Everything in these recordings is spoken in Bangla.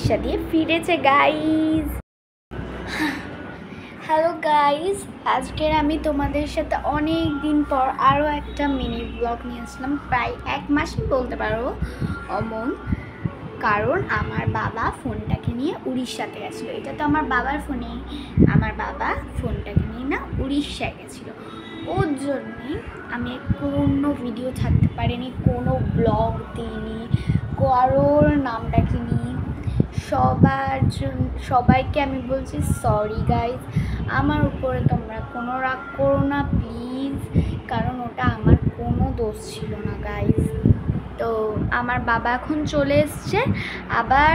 উড়িষ্যা দিয়ে ফিরেছে গাইজ। হ্যালো গাইজ, আজকের আমি তোমাদের সাথে অনেক দিন পর আরও একটা মিনি ব্লগ নিয়ে আসলাম। প্রায় 1 মাসই বলতে পারো অমন, কারণ আমার বাবা ফোনটাকে নিয়ে উড়িষ্যাতে গেছিলো। এটা তো আমার বাবার ফোনে, আমার বাবা ফোনটাকে নিয়ে না উড়িষ্যায় গেছিলো। ওর জন্যে আমি কোনো ভিডিও ছাড়তে পারিনি, কোনো ব্লগ দিইনি, কারোর নাম ডাকিনি। সবাইকে আমি বলছি সরি গাইজ, আমার উপরে তোমরা কোনো রাগ করো না প্লিজ, কারণ ওটা আমার কোনো দোষ ছিল না গাইজ। তো আমার বাবা এখন চলে এসছে, আবার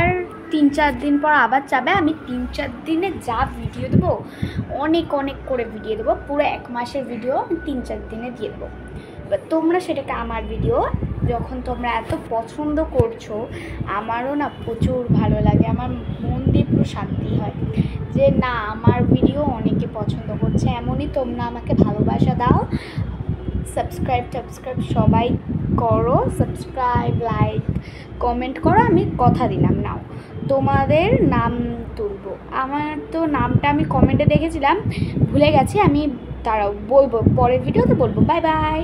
3-4 দিন পর আবার যাবে। আমি 3-4 দিনে যা ভিডিও দেবো, অনেক করে ভিডিও দেবো। পুরো 1 মাসের ভিডিও আমি 3-4 দিনে দিয়ে দেবো। এবার তোমরা সেটাকে, আমার ভিডিও যখন তোমরা এত পছন্দ করছো, আমারও না প্রচুর ভালো লাগে, আমার মন দিয়ে পুরো শান্তি হয় যে না, আমার ভিডিও অনেকে পছন্দ করছে। এমনই তোমরা আমাকে ভালোবাসা দাও। সাবস্ক্রাইব সবাই করো, সাবস্ক্রাইব, লাইক, কমেন্ট করো। আমি কথা দিলাম, নাও তোমাদের নাম তুলবো। আমার তো নামটা আমি কমেন্টে দেখেছিলাম, ভুলে গেছি। আমি তারাও বলবো, পরের ভিডিওতে বলবো। Bye bye.